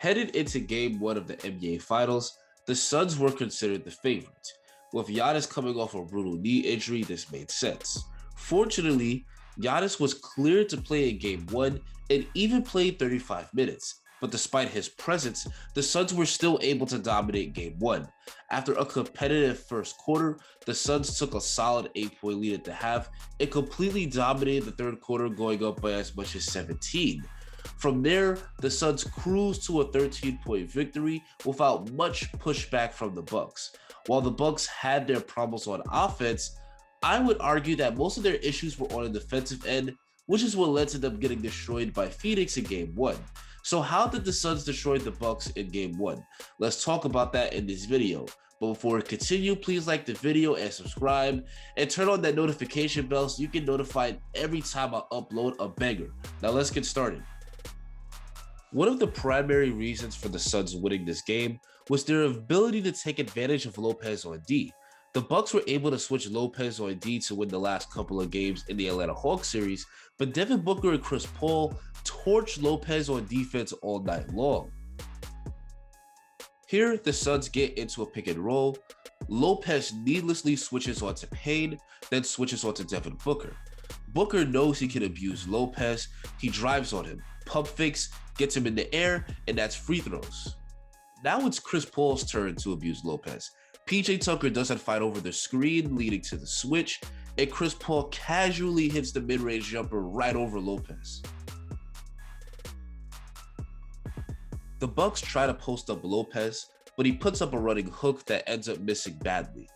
Headed into Game 1 of the NBA Finals, the Suns were considered the favorites. With Giannis coming off a brutal knee injury, this made sense. Fortunately, Giannis was cleared to play in Game 1 and even played 35 minutes. But despite his presence, the Suns were still able to dominate Game 1. After a competitive first quarter, the Suns took a solid 8-point lead at the half and completely dominated the third quarter, going up by as much as 17. From there, the Suns cruised to a 13-point victory without much pushback from the Bucks. While the Bucks had their problems on offense, I would argue that most of their issues were on the defensive end, which is what led to them getting destroyed by Phoenix in Game 1. So how did the Suns destroy the Bucks in Game 1? Let's talk about that in this video. But before we continue, please like the video and subscribe, and turn on that notification bell so you get notified every time I upload a banger. Now let's get started. One of the primary reasons for the Suns winning this game was their ability to take advantage of Lopez on D. The Bucks were able to switch Lopez on D to win the last couple of games in the Atlanta Hawks series, but Devin Booker and Chris Paul torched Lopez on defense all night long. Here, the Suns get into a pick and roll. Lopez needlessly switches onto Payne, then switches onto Devin Booker. Booker knows he can abuse Lopez. He drives on him, pump fakes, gets him in the air, and that's free throws. Now it's Chris Paul's turn to abuse Lopez. PJ Tucker doesn't fight over the screen leading to the switch, and Chris Paul casually hits the mid-range jumper right over Lopez. The Bucks try to post up Lopez, but he puts up a running hook that ends up missing badly.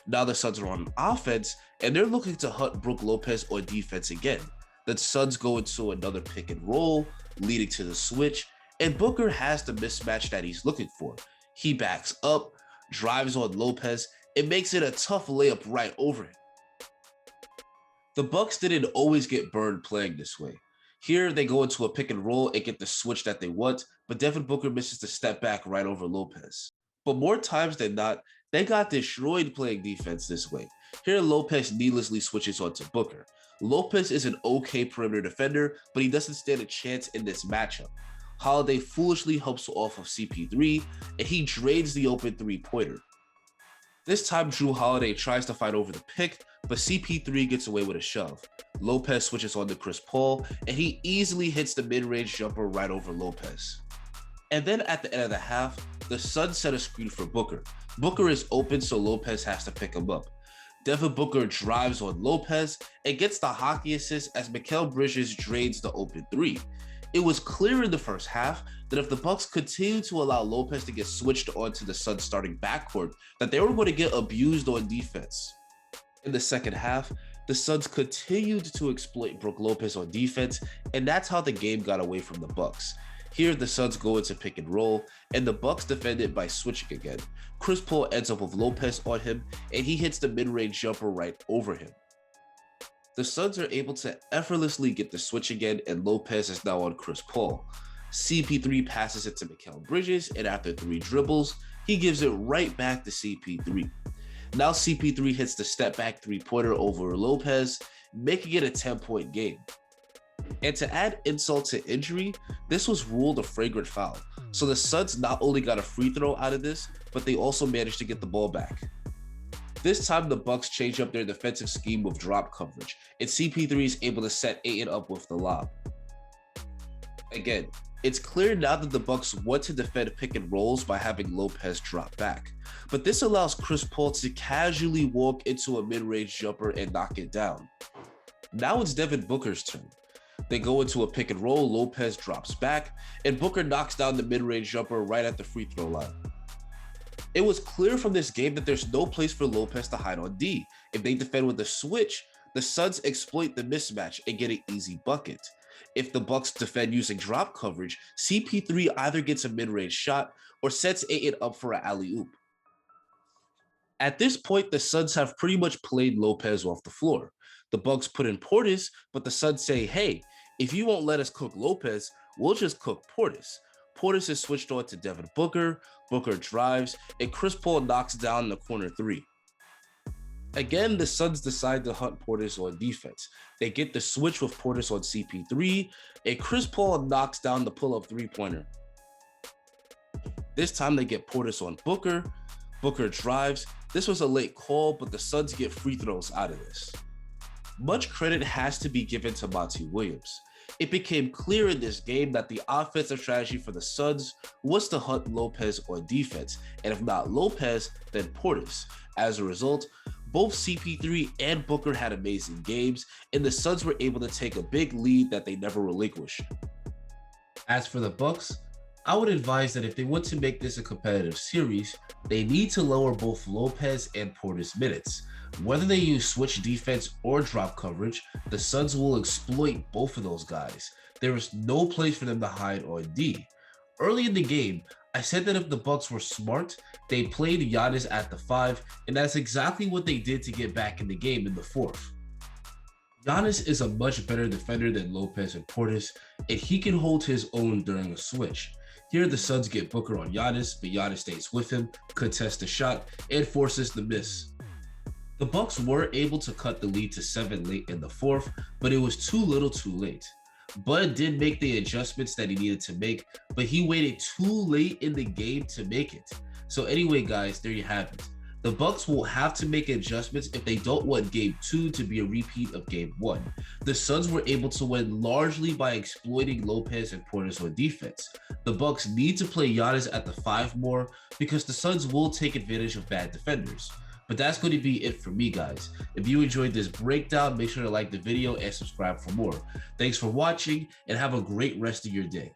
Now the Suns are on offense, and they're looking to hunt Brook Lopez on defense again. The Suns go into another pick and roll, leading to the switch, and Booker has the mismatch that he's looking for. He backs up, drives on Lopez, and makes it a tough layup right over him. The Bucks didn't always get burned playing this way. Here, they go into a pick and roll and get the switch that they want, but Devin Booker misses the step back right over Lopez. But more times than not, they got destroyed playing defense this way. Here, Lopez needlessly switches onto Booker. Lopez is an okay perimeter defender, but he doesn't stand a chance in this matchup. Holiday foolishly helps off of CP3, and he drains the open three-pointer. This time, Jrue Holiday tries to fight over the pick, but CP3 gets away with a shove. Lopez switches on to Chris Paul, and he easily hits the mid-range jumper right over Lopez. And then at the end of the half, the Suns set a screen for Booker. Booker is open, so Lopez has to pick him up. Devin Booker drives on Lopez and gets the hockey assist as Mikal Bridges drains the open three. It was clear in the first half that if the Bucks continued to allow Lopez to get switched onto the Suns starting backcourt, that they were going to get abused on defense. In the second half, the Suns continued to exploit Brook Lopez on defense, and that's how the game got away from the Bucks. Here, the Suns go into pick and roll, and the Bucks defend it by switching again. Chris Paul ends up with Lopez on him, and he hits the mid-range jumper right over him. The Suns are able to effortlessly get the switch again, and Lopez is now on Chris Paul. CP3 passes it to Mikal Bridges, and after 3 dribbles, he gives it right back to CP3. Now CP3 hits the step-back three-pointer over Lopez, making it a 10-point game. And to add insult to injury, this was ruled a flagrant foul. So the Suns not only got a free throw out of this, but they also managed to get the ball back. This time the Bucks change up their defensive scheme with drop coverage, and CP3 is able to set Ayton up with the lob. Again, it's clear now that the Bucks want to defend pick and rolls by having Lopez drop back, but this allows Chris Paul to casually walk into a mid-range jumper and knock it down. Now it's Devin Booker's turn. They go into a pick and roll, Lopez drops back, and Booker knocks down the mid-range jumper right at the free throw line. It was clear from this game that there's no place for Lopez to hide on D. If they defend with a switch, the Suns exploit the mismatch and get an easy bucket. If the Bucks defend using drop coverage, CP3 either gets a mid-range shot or sets Ayton up for an alley-oop. At this point, the Suns have pretty much played Lopez off the floor. The Bucks put in Portis, but the Suns say, hey, if you won't let us cook Lopez, we'll just cook Portis. Portis is switched on to Devin Booker, Booker drives, and Chris Paul knocks down the corner 3. Again, the Suns decide to hunt Portis on defense. They get the switch with Portis on CP3, and Chris Paul knocks down the pull-up three-pointer. This time they get Portis on Booker. Booker drives. This was a late call, but the Suns get free throws out of this. Much credit has to be given to Monty Williams. It became clear in this game that the offensive strategy for the Suns was to hunt Lopez on defense, and if not Lopez, then Portis. As a result, both CP3 and Booker had amazing games, and the Suns were able to take a big lead that they never relinquished. As for the Bucks, I would advise that if they want to make this a competitive series, they need to lower both Lopez and Portis' minutes. Whether they use switch defense or drop coverage, the Suns will exploit both of those guys. There is no place for them to hide on D. Early in the game, I said that if the Bucks were smart, they played Giannis at the 5, and that's exactly what they did to get back in the game in the fourth. Giannis is a much better defender than Lopez and Portis, and he can hold his own during a switch. Here, the Suns get Booker on Giannis, but Giannis stays with him, contests the shot, and forces the miss. The Bucks were able to cut the lead to 7 late in the fourth, but it was too little too late. Bud did make the adjustments that he needed to make, but he waited too late in the game to make it. So anyway, guys, there you have it. The Bucks will have to make adjustments if they don't want Game 2 to be a repeat of Game 1. The Suns were able to win largely by exploiting Lopez and Portis on defense. The Bucks need to play Giannis at the 5 more because the Suns will take advantage of bad defenders. But that's going to be it for me, guys. If you enjoyed this breakdown, make sure to like the video and subscribe for more. Thanks for watching, and have a great rest of your day.